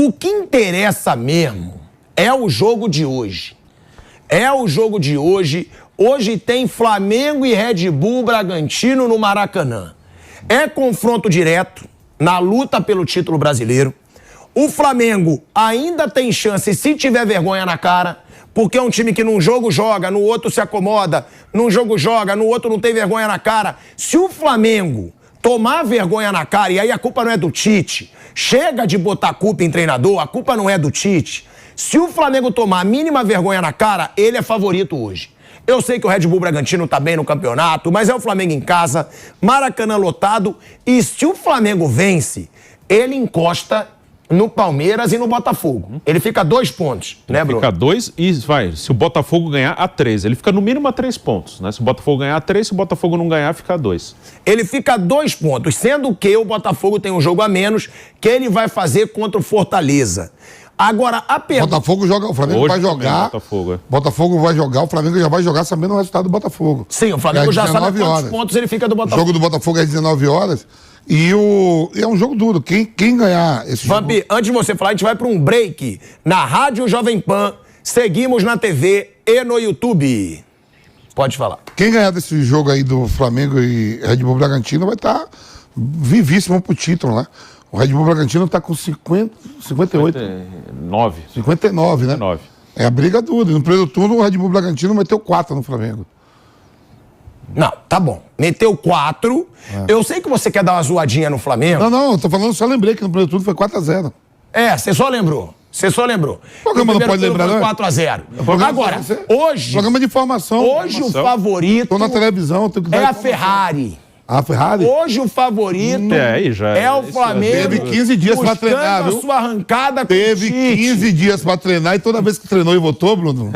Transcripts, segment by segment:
O que interessa mesmo é o jogo de hoje. É o jogo de hoje. Hoje tem Flamengo e Red Bull Bragantino no Maracanã. É confronto direto na luta pelo título brasileiro. O Flamengo ainda tem chance, se tiver vergonha na cara, porque é um time que num jogo joga, no outro se acomoda, num jogo joga, no outro não tem vergonha na cara. Se o Flamengo tomar vergonha na cara, e aí a culpa não é do Tite, chega de botar a culpa em treinador, a culpa não é do Tite. Se o Flamengo tomar a mínima vergonha na cara, ele é favorito hoje. Eu sei que o Red Bull Bragantino tá bem no campeonato, mas é o Flamengo em casa, Maracanã lotado, e se o Flamengo vence, ele encosta no Palmeiras e no Botafogo. Ele fica 2 pontos, né, Bruno? Fica 2 e vai, se o Botafogo ganhar, a 3. Ele fica no mínimo a 3 pontos, né? Se o Botafogo ganhar, a 3. Se o Botafogo não ganhar, fica a 2. Ele fica 2 pontos, sendo que o Botafogo tem um jogo a menos que ele vai fazer contra o Fortaleza. Agora, a pergunta... Botafogo joga, o Flamengo Hoje vai jogar. Botafogo vai jogar, o Flamengo já vai jogar sabendo o resultado do Botafogo. Sim, o Flamengo já sabe quantos pontos ele fica do Botafogo. O jogo do Botafogo é às 19 horas. E é um jogo duro. Quem ganhar esse jogo... Vampi, antes de você falar, a gente vai para um break na Rádio Jovem Pan. Seguimos na TV e no YouTube. Pode falar. Quem ganhar desse jogo aí do Flamengo e Red Bull Bragantino vai estar vivíssimo pro título, né? O Red Bull Bragantino tá com 58. 59, né? 59. É a briga dura. No primeiro turno, o Red Bull Bragantino meteu 4 no Flamengo. Não, tá bom. Meteu 4. Eu sei que você quer dar uma zoadinha no Flamengo. Não, eu tô falando, só lembrei que no primeiro turno foi 4-0. É, você só lembrou. O programa não pode lembrar, não? 4-0. Agora, hoje... Programa de informação. Hoje o favorito... Tô na televisão, tenho que dar é a Ferrari. A Ferrari? Hoje o favorito é o Flamengo. Teve 15 dias pra treinar, viu? A sua arrancada Teve 15 dias pra treinar e toda vez que treinou e votou, Bruno...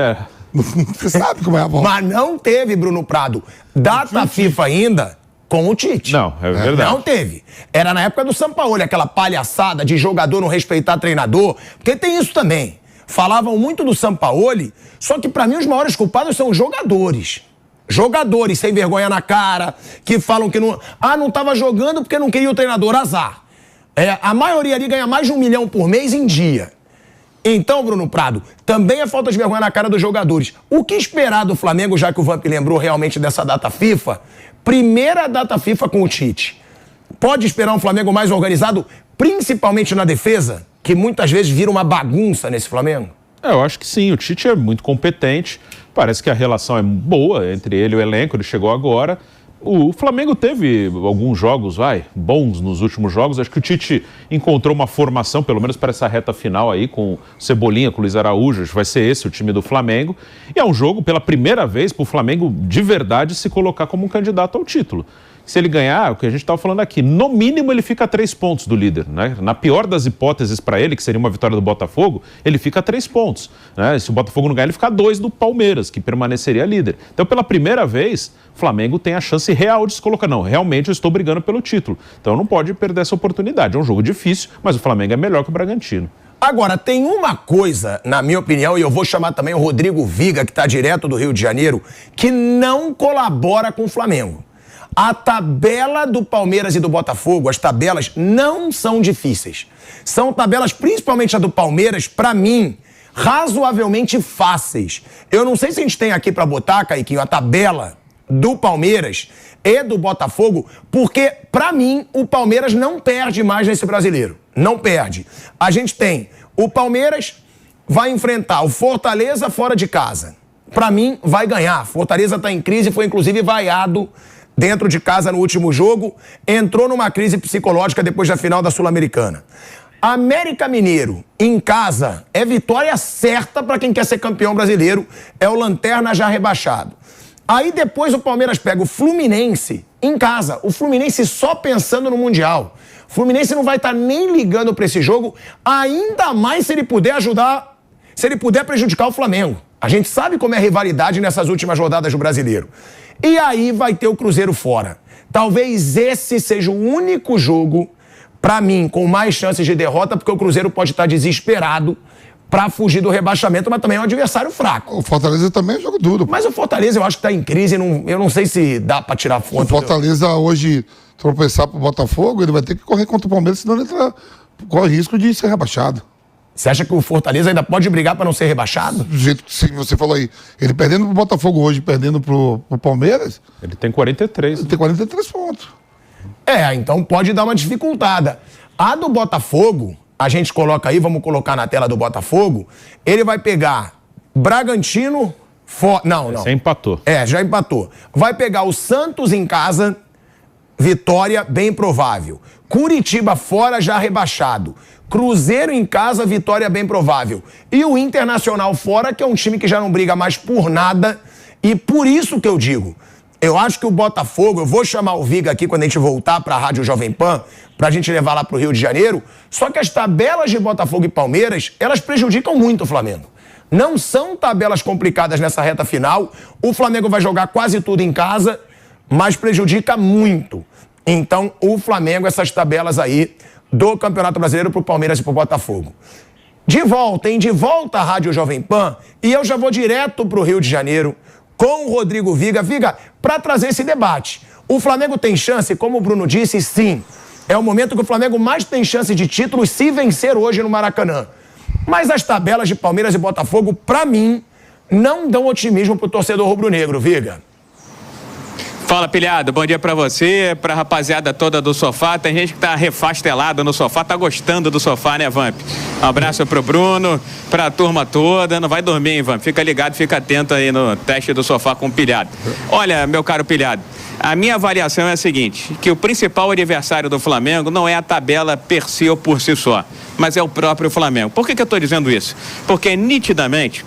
Você sabe como é a bola. Mas não teve, Bruno Prado, data FIFA ainda com o Tite. Não, é verdade. Não teve. Era na época do Sampaoli, aquela palhaçada de jogador não respeitar treinador, porque tem isso também. Falavam muito do Sampaoli, só que pra mim os maiores culpados são os jogadores. Jogadores sem vergonha na cara, que falam que não... não tava jogando porque não queria o treinador, azar. A maioria ali ganha mais de 1 milhão por mês em dia. Então, Bruno Prado, também é falta de vergonha na cara dos jogadores. O que esperar do Flamengo, já que o Vamp lembrou realmente dessa data FIFA? Primeira data FIFA com o Tite. Pode esperar um Flamengo mais organizado, principalmente na defesa, que muitas vezes vira uma bagunça nesse Flamengo? Eu acho que sim, o Tite é muito competente, parece que a relação é boa entre ele e o elenco, ele chegou agora. O Flamengo teve alguns jogos, bons nos últimos jogos. Acho que o Tite encontrou uma formação, pelo menos para essa reta final aí, com Cebolinha, com o Luiz Araújo. Acho que vai ser esse o time do Flamengo. E é um jogo, pela primeira vez, para o Flamengo de verdade se colocar como um candidato ao título. Se ele ganhar, o que a gente estava falando aqui, no mínimo ele fica a 3 pontos do líder, né? Na pior das hipóteses para ele, que seria uma vitória do Botafogo, ele fica a 3 pontos, né? Se o Botafogo não ganhar, ele fica a 2 do Palmeiras, que permaneceria líder. Então, pela primeira vez, o Flamengo tem a chance real de se colocar. Não, realmente eu estou brigando pelo título. Então não pode perder essa oportunidade. É um jogo difícil, mas o Flamengo é melhor que o Bragantino. Agora, tem uma coisa, na minha opinião, e eu vou chamar também o Rodrigo Viga, que está direto do Rio de Janeiro, que não colabora com o Flamengo. A tabela do Palmeiras e do Botafogo, as tabelas não são difíceis. São tabelas, principalmente a do Palmeiras, pra mim, razoavelmente fáceis. Eu não sei se a gente tem aqui pra botar, Caiquinho, a tabela do Palmeiras e do Botafogo, porque, pra mim, o Palmeiras não perde mais nesse brasileiro. Não perde. A gente tem o Palmeiras vai enfrentar o Fortaleza fora de casa. Pra mim, vai ganhar. Fortaleza tá em crise, foi inclusive vaiado dentro de casa no último jogo, entrou numa crise psicológica depois da final da Sul-Americana. América Mineiro, em casa, é vitória certa para quem quer ser campeão brasileiro, é o lanterna já rebaixado. Aí depois o Palmeiras pega o Fluminense em casa, o Fluminense só pensando no Mundial. O Fluminense não vai estar nem ligando para esse jogo, ainda mais se ele puder ajudar, se ele puder prejudicar o Flamengo. A gente sabe como é a rivalidade nessas últimas rodadas do Brasileiro. E aí vai ter o Cruzeiro fora. Talvez esse seja o único jogo, pra mim, com mais chances de derrota, porque o Cruzeiro pode estar desesperado pra fugir do rebaixamento, mas também é um adversário fraco. O Fortaleza também é jogo duro. Mas o Fortaleza eu acho que tá em crise, eu não sei se dá pra tirar fonte. Se o Fortaleza hoje tropeçar pro Botafogo, ele vai ter que correr contra o Palmeiras, senão ele corre risco de ser rebaixado. Você acha que o Fortaleza ainda pode brigar para não ser rebaixado? Do jeito que você falou aí, ele perdendo pro Botafogo hoje, perdendo pro Palmeiras... Ele tem 43. Ele tem 43 pontos. Então pode dar uma dificultada. A do Botafogo, a gente coloca aí, vamos colocar na tela do Botafogo, ele vai pegar Bragantino... Não. Você empatou. Já empatou. Vai pegar o Santos em casa, vitória bem provável. Curitiba fora, já rebaixado. Cruzeiro em casa, vitória bem provável. E o Internacional fora, que é um time que já não briga mais por nada. E por isso que eu digo, eu acho que o Botafogo, eu vou chamar o Viga aqui quando a gente voltar para a Rádio Jovem Pan, pra gente levar lá pro Rio de Janeiro, só que as tabelas de Botafogo e Palmeiras, elas prejudicam muito o Flamengo. Não são tabelas complicadas nessa reta final. O Flamengo vai jogar quase tudo em casa, mas prejudica muito. Então, o Flamengo, essas tabelas aí do Campeonato Brasileiro pro Palmeiras e pro Botafogo. De volta à Rádio Jovem Pan, e eu já vou direto pro Rio de Janeiro com o Rodrigo Viga. Viga, para trazer esse debate. O Flamengo tem chance, como o Bruno disse, sim. É o momento que o Flamengo mais tem chance de títulos se vencer hoje no Maracanã. Mas as tabelas de Palmeiras e Botafogo, para mim, não dão otimismo pro torcedor rubro-negro, Viga. Fala, Pilhado, bom dia pra você, pra rapaziada toda do sofá. Tem gente que tá refastelada no sofá, tá gostando do sofá, né, Vamp? Um abraço pro Bruno, pra turma toda. Não vai dormir, hein, Vamp? Fica ligado, fica atento aí no teste do sofá com o Pilhado. Olha, meu caro Pilhado, a minha avaliação é a seguinte, que o principal adversário do Flamengo não é a tabela per si ou por si só, mas é o próprio Flamengo. Por que eu tô dizendo isso? Porque nitidamente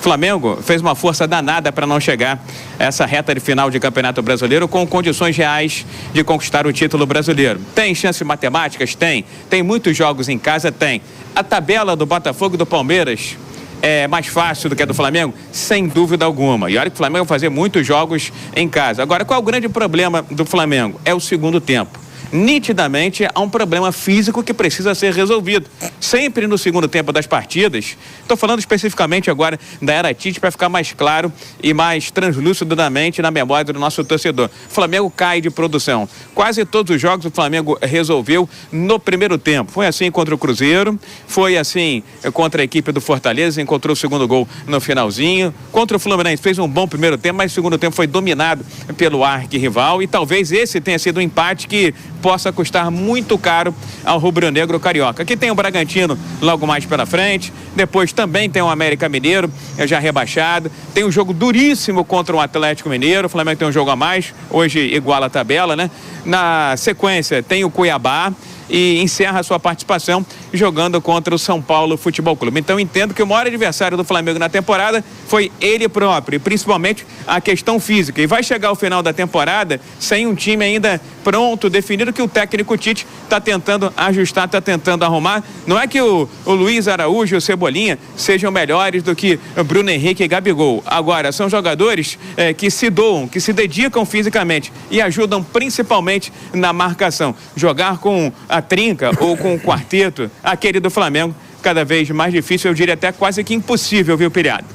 Flamengo fez uma força danada para não chegar a essa reta de final de Campeonato Brasileiro com condições reais de conquistar o título brasileiro. Tem chances matemáticas? Tem. Tem muitos jogos em casa? Tem. A tabela do Botafogo e do Palmeiras é mais fácil do que a do Flamengo? Sem dúvida alguma. E olha que o Flamengo vai fazer muitos jogos em casa. Agora, qual é o grande problema do Flamengo? É o segundo tempo. Nitidamente há um problema físico que precisa ser resolvido. Sempre no segundo tempo das partidas, estou falando especificamente agora da era Tite para ficar mais claro e mais translúcidamente na memória do nosso torcedor. O Flamengo cai de produção. Quase todos os jogos o Flamengo resolveu no primeiro tempo. Foi assim contra o Cruzeiro, foi assim contra a equipe do Fortaleza, encontrou o segundo gol no finalzinho. Contra o Fluminense fez um bom primeiro tempo, mas o segundo tempo foi dominado pelo arquirrival e talvez esse tenha sido um empate que possa custar muito caro ao rubro-negro carioca. Aqui tem o Bragantino logo mais pela frente, depois também tem o América Mineiro, já rebaixado, tem um jogo duríssimo contra o Atlético Mineiro, o Flamengo tem um jogo a mais, hoje iguala a tabela, né? Na sequência tem o Cuiabá e encerra a sua participação jogando contra o São Paulo Futebol Clube. Então entendo que o maior adversário do Flamengo na temporada foi ele próprio, e principalmente a questão física. E vai chegar ao final da temporada sem um time ainda pronto, definido, que o técnico Tite está tentando ajustar, está tentando arrumar. Não é que o Luiz Araújo e o Cebolinha sejam melhores do que Bruno Henrique e Gabigol. Agora, são jogadores que se doam, que se dedicam fisicamente e ajudam principalmente na marcação. Jogar com a trinca ou com o quarteto, aquele do Flamengo, cada vez mais difícil, eu diria até quase que impossível, viu, Pilhado?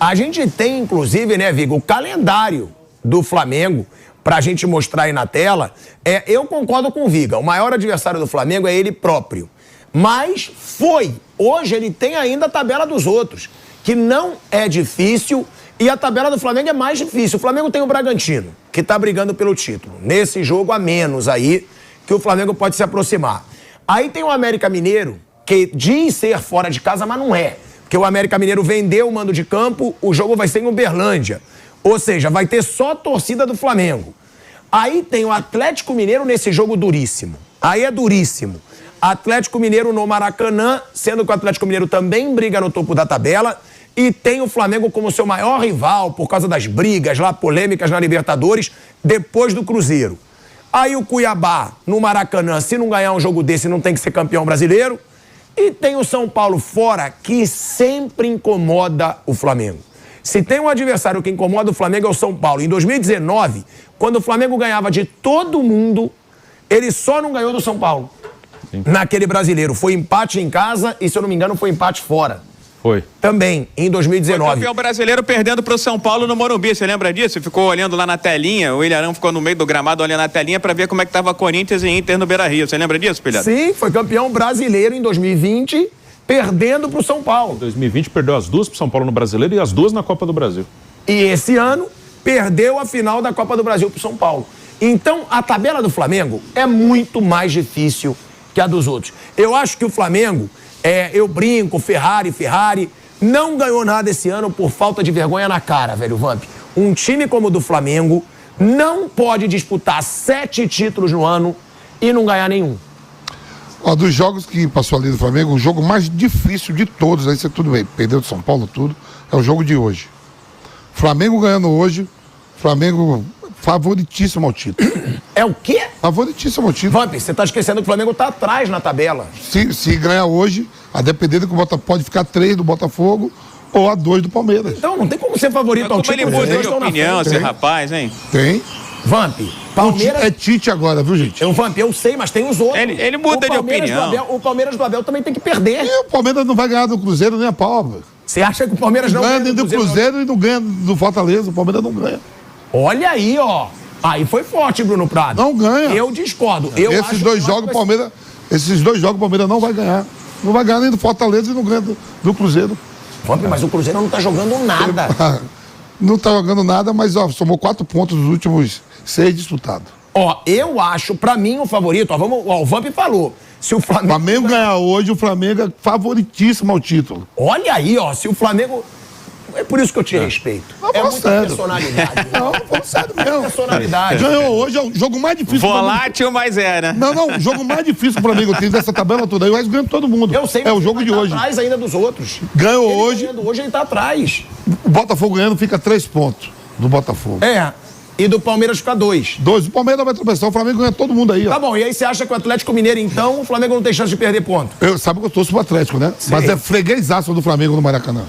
A gente tem, inclusive, né, Vigo, o calendário do Flamengo pra gente mostrar aí na tela. Eu concordo com o Viga, o maior adversário do Flamengo é ele próprio. Mas hoje ele tem ainda a tabela dos outros, que não é difícil, e a tabela do Flamengo é mais difícil. O Flamengo tem o Bragantino, que tá brigando pelo título. Nesse jogo a menos aí, que o Flamengo pode se aproximar. Aí tem o América Mineiro, que diz ser fora de casa, mas não é. Porque o América Mineiro vendeu o mando de campo, o jogo vai ser em Uberlândia. Ou seja, vai ter só a torcida do Flamengo. Aí tem o Atlético Mineiro nesse jogo duríssimo. Aí é duríssimo. Atlético Mineiro no Maracanã, sendo que o Atlético Mineiro também briga no topo da tabela. E tem o Flamengo como seu maior rival por causa das brigas lá, polêmicas na Libertadores, depois do Cruzeiro. Aí o Cuiabá no Maracanã, se não ganhar um jogo desse, não tem que ser campeão brasileiro. E tem o São Paulo fora, que sempre incomoda o Flamengo. Se tem um adversário que incomoda o Flamengo é o São Paulo. Em 2019, quando o Flamengo ganhava de todo mundo, ele só não ganhou do São Paulo. Sim. Naquele brasileiro. Foi empate em casa e, se eu não me engano, foi empate fora. Foi. Também, em 2019. Foi campeão brasileiro perdendo para o São Paulo no Morumbi. Você lembra disso? Ficou olhando lá na telinha. O Ilharão ficou no meio do gramado olhando na telinha para ver como é que estava Corinthians e Inter no Beira-Rio. Você lembra disso, Pilhado? Sim, foi campeão brasileiro em 2020, perdendo para o São Paulo. Em 2020 perdeu as duas para o São Paulo no Brasileiro e as duas na Copa do Brasil. E esse ano perdeu a final da Copa do Brasil para o São Paulo. Então, a tabela do Flamengo é muito mais difícil que a dos outros. Eu acho que o Flamengo, eu brinco, Ferrari, não ganhou nada esse ano por falta de vergonha na cara, velho Vamp. Um time como o do Flamengo não pode disputar 7 títulos no ano e não ganhar nenhum. Ó, dos jogos que passou ali do Flamengo, o jogo mais difícil de todos, aí você tudo bem, perdeu de São Paulo, tudo, é o jogo de hoje. Flamengo ganhando hoje, Flamengo favoritíssimo ao título. É o quê? Favoritíssimo ao título. Vamp, você tá esquecendo que o Flamengo tá atrás na tabela. Se ganhar hoje, a depender do que o Botafogo, pode ficar 3 do Botafogo ou a 2 do Palmeiras. Então não tem como ser favorito ao Como ele título. muda Os dois de estão na opinião, frente. esse rapaz, hein? Tem. Vamp, Palmeiras... É Tite agora, viu, gente? Vamp, eu sei, mas tem os outros. Ele muda de opinião. O Palmeiras do Abel também tem que perder. E o Palmeiras não vai ganhar do Cruzeiro nem a pau, velho. Você acha que o Palmeiras não Ganha nem do Cruzeiro e não ganha do Fortaleza. O Palmeiras não ganha. Olha aí, ó. Aí foi forte, Bruno Prado. Não ganha. Eu discordo. Esses dois jogos o Palmeiras não vai ganhar. Não vai ganhar nem do Fortaleza e não ganha do Cruzeiro. Vamp, mas o Cruzeiro não tá jogando nada. Não tá jogando nada, mas ó, somou 4 pontos nos últimos 6 disputados. Ó, eu acho, pra mim, o favorito, o Vamp falou. Se o Flamengo... Flamengo ganhar hoje, o Flamengo é favoritíssimo ao título. Olha aí, ó, se o Flamengo... É por isso que eu te respeito. Não, é muita sério. personalidade. Não falando sério mesmo. Personalidade. Ganhou hoje, é o jogo mais difícil. Volátil, mas né? Não, o jogo mais difícil pro Flamengo tem dessa tabela toda. Aí o Reis ganha todo mundo. Eu sei, é o jogo de hoje. Tá atrás ainda dos outros. Ganhou Ele hoje. ganhando hoje ele tá atrás. O Botafogo ganhando fica 3 pontos do Botafogo. É. E do Palmeiras fica 2. 2. O Palmeiras vai tropeçar, o Flamengo ganha todo mundo aí, ó. Tá bom, e aí você acha que o Atlético Mineiro, então, o Flamengo não tem chance de perder ponto? Sabe que eu torço pro Atlético, né? Sim. Mas é freguesaço do Flamengo no Maracanã.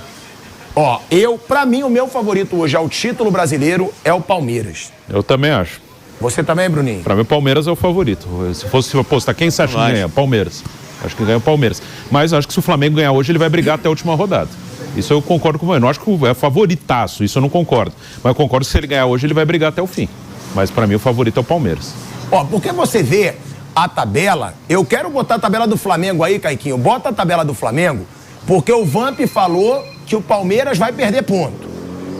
Ó, pra mim, o meu favorito hoje ao título brasileiro é o Palmeiras. Eu também acho. Você também, Bruninho? Pra mim, o Palmeiras é o favorito. Se fosse apostar, quem você acha que ganha? Palmeiras. Acho que ganha o Palmeiras. Mas acho que se o Flamengo ganhar hoje, ele vai brigar até a última rodada. Isso eu concordo com você. Eu não acho que é favoritaço, isso eu não concordo. Mas eu concordo que se ele ganhar hoje, ele vai brigar até o fim. Mas pra mim, o favorito é o Palmeiras. Ó, porque você vê a tabela... Eu quero botar a tabela do Flamengo aí, Caiquinho. Bota a tabela do Flamengo, porque o Vamp falou que o Palmeiras vai perder ponto.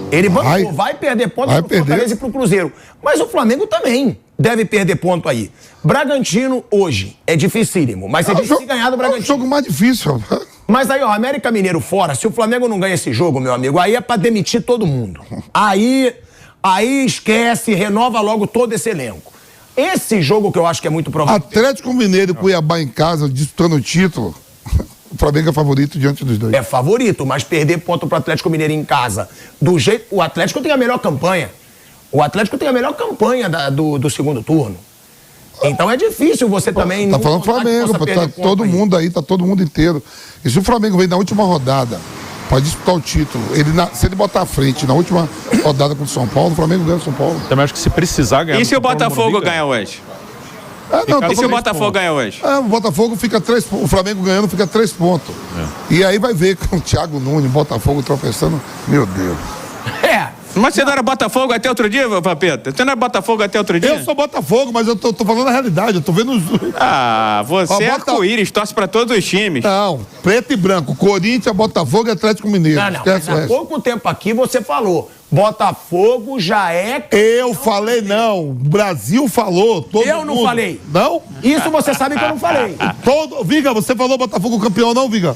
Ele vai perder ponto pro Fortaleza e pro Cruzeiro. Mas o Flamengo também deve perder ponto aí. Bragantino hoje é dificílimo, mas você disse que ganhar do Bragantino. É o jogo mais difícil. Mas aí, ó, América Mineiro fora, se o Flamengo não ganha esse jogo, meu amigo, aí é pra demitir todo mundo. Aí esquece, renova logo todo esse elenco. Esse jogo que eu acho que é muito provável... Atlético Mineiro e Cuiabá em casa, disputando o título... O Flamengo é favorito diante dos dois. É favorito, mas perder ponto pro Atlético Mineiro em casa, do jeito... O Atlético tem a melhor campanha. O Atlético tem a melhor campanha do segundo turno. Então é difícil você também... Tá falando Flamengo, tá todo mundo aí, tá todo mundo inteiro. E se o Flamengo vem na última rodada para disputar o título, se ele botar à frente na última rodada contra o São Paulo, o Flamengo ganha o São Paulo. Também acho que se precisar ganhar... E se o Botafogo ganha hoje? E se o Botafogo ganha hoje? O Botafogo fica 3 pontos. O Flamengo ganhando fica 3 pontos. E aí vai ver com o Thiago Nunes, Botafogo tropeçando. Meu Deus. Mas você não era Botafogo até outro dia, Vampeta? Você não era Botafogo até outro dia? Eu sou Botafogo, mas eu tô falando a realidade. Eu tô vendo os... Você é arco-íris, torce pra todos os times. Não, preto e branco. Corinthians, Botafogo e Atlético Mineiro. Não. Mas há pouco tempo aqui você falou, Botafogo já é... Eu falei não. O Brasil falou. Eu não falei. Não? Isso você sabe que eu não falei. Viga, você falou Botafogo campeão não, Viga?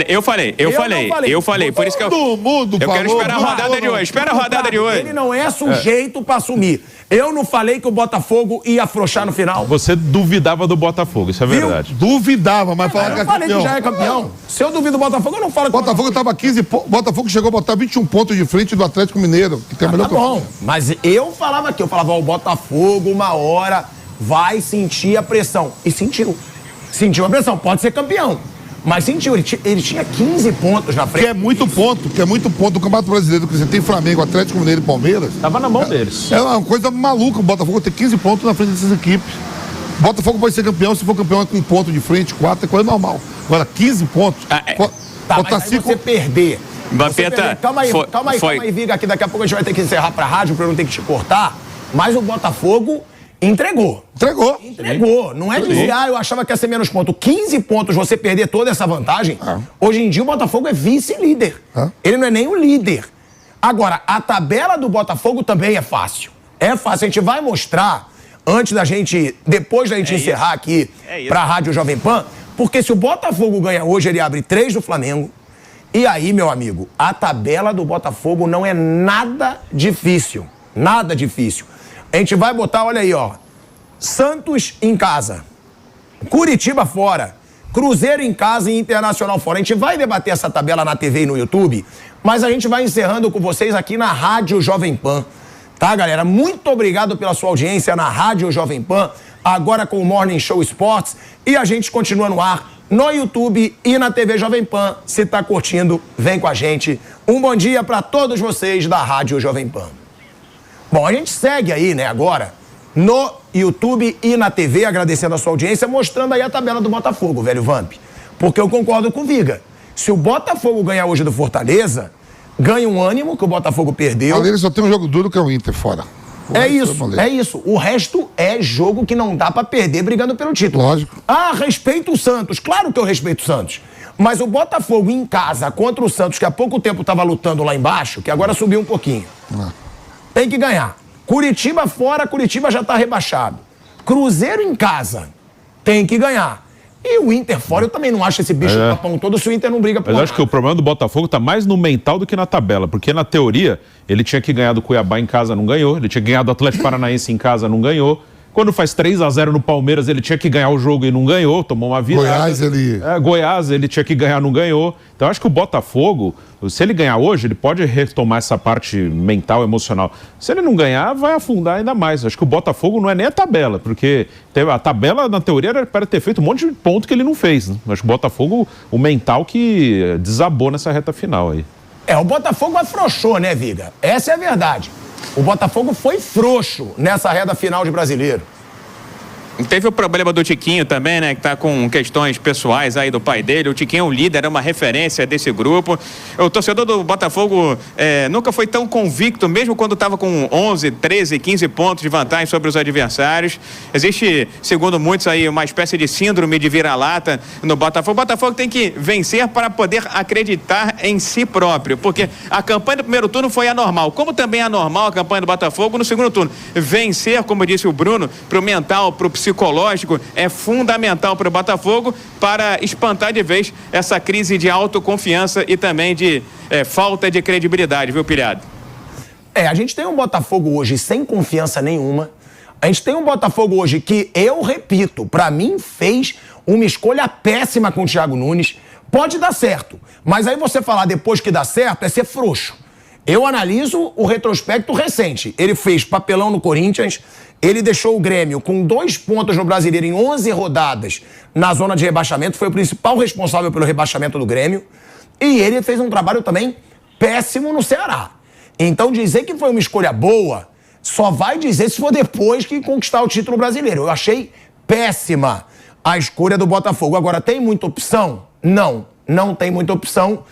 Eu falei. Por isso que todo mundo falou. Eu quero esperar a rodada de hoje. Espera a rodada de hoje. Ele não é sujeito pra assumir. Eu não falei que o Botafogo ia afrouxar no final. Você duvidava do Botafogo, isso é verdade. Duvidava, mas falava que é campeão. Eu falei que já é campeão. Se eu duvido do Botafogo, eu não falo que... Botafogo tava 15 pontos. Botafogo chegou a botar 21 pontos de frente do Atlético Mineiro, que tem a melhor campanha. Bom, mas eu falava aqui, o Botafogo uma hora vai sentir a pressão. E sentiu. Sentiu a pressão, pode ser campeão. Mas sentiu, ele tinha 15 pontos na frente. Que é muito ponto do Campeonato Brasileiro, que você tem Flamengo, Atlético Mineiro e Palmeiras. Tava na mão deles. É uma coisa maluca o Botafogo ter 15 pontos na frente dessas equipes. Botafogo pode ser campeão, se for campeão com um ponto de frente, 4, é coisa normal. Agora, 15 pontos. Tá, Falta mas aí você perder. Vampeta, Calma aí, Viga, que daqui a pouco a gente vai ter que encerrar pra rádio pra eu não ter que te cortar. Mas o Botafogo entregou. Entregou. Não é dizer, eu achava que ia ser menos ponto. 15 pontos, você perder toda essa vantagem. Hoje em dia o Botafogo é vice-líder. Ele não é nem o líder. Agora, a tabela do Botafogo também é fácil. É fácil. A gente vai mostrar, depois da gente encerrar aqui pra Rádio Jovem Pan, porque se o Botafogo ganha hoje, ele abre 3 do Flamengo. E aí, meu amigo, a tabela do Botafogo não é nada difícil. Nada difícil. A gente vai botar, olha aí, ó. Santos em casa. Curitiba fora. Cruzeiro em casa e Internacional fora. A gente vai debater essa tabela na TV e no YouTube, mas a gente vai encerrando com vocês aqui na Rádio Jovem Pan. Tá, galera? Muito obrigado pela sua audiência na Rádio Jovem Pan, agora com o Morning Show Sports. E a gente continua no ar no YouTube e na TV Jovem Pan. Se tá curtindo, vem com a gente. Um bom dia para todos vocês da Rádio Jovem Pan. Bom, a gente segue aí, né, agora, no YouTube e na TV, agradecendo a sua audiência, mostrando aí a tabela do Botafogo, velho Vamp. Porque eu concordo com o Viga. Se o Botafogo ganhar hoje do Fortaleza, ganha um ânimo que o Botafogo perdeu. Além, ele só tem um jogo duro que é o Inter fora. É isso. O resto é jogo que não dá pra perder brigando pelo título. Lógico. Respeito o Santos. Claro que eu respeito o Santos. Mas o Botafogo em casa contra o Santos, que há pouco tempo tava lutando lá embaixo, que agora subiu um pouquinho. Tem que ganhar. Curitiba fora, Curitiba já tá rebaixado. Cruzeiro em casa, tem que ganhar. E o Inter fora, eu também não acho esse bicho papão todo se o Inter não briga por nada. Mas acho que o problema do Botafogo tá mais no mental do que na tabela, porque na teoria ele tinha que ganhar do Cuiabá em casa, não ganhou. Ele tinha que ganhar do Atlético Paranaense em casa, não ganhou. Quando faz 3-0 no Palmeiras, ele tinha que ganhar o jogo e não ganhou, tomou uma virada. Goiás, ele tinha que ganhar, não ganhou. Então, acho que o Botafogo, se ele ganhar hoje, ele pode retomar essa parte mental, emocional. Se ele não ganhar, vai afundar ainda mais. Acho que o Botafogo não é nem a tabela, porque a tabela, na teoria, era para ter feito um monte de ponto que ele não fez. Né? Acho que o Botafogo, o mental que desabou nessa reta final aí. O Botafogo afrouxou, né, Viga? Essa é a verdade. O Botafogo foi frouxo nessa reta final de Brasileiro. Teve o problema do Tiquinho também, né? Que tá com questões pessoais aí do pai dele. O Tiquinho é um líder, é uma referência desse grupo. O torcedor do Botafogo nunca foi tão convicto, mesmo quando estava com 11, 13, 15 pontos de vantagem sobre os adversários. Existe, segundo muitos aí, uma espécie de síndrome de vira-lata no Botafogo. O Botafogo tem que vencer para poder acreditar em si próprio, porque a campanha do primeiro turno foi anormal, como também é anormal a campanha do Botafogo no segundo turno. Vencer, como disse o Bruno, para o mental, para o psicológico, é fundamental para o Botafogo para espantar de vez essa crise de autoconfiança e também de falta de credibilidade, viu, Pilhado? A gente tem um Botafogo hoje sem confiança nenhuma. A gente tem um Botafogo hoje que, eu repito, para mim fez uma escolha péssima com o Thiago Nunes. Pode dar certo, mas aí você falar depois que dá certo é ser frouxo. Eu analiso o retrospecto recente. Ele fez papelão no Corinthians, ele deixou o Grêmio com 2 pontos no Brasileiro em 11 rodadas na zona de rebaixamento, foi o principal responsável pelo rebaixamento do Grêmio, e ele fez um trabalho também péssimo no Ceará. Então dizer que foi uma escolha boa, só vai dizer se for depois que conquistar o título brasileiro. Eu achei péssima a escolha do Botafogo. Agora, tem muita opção? Não tem muita opção.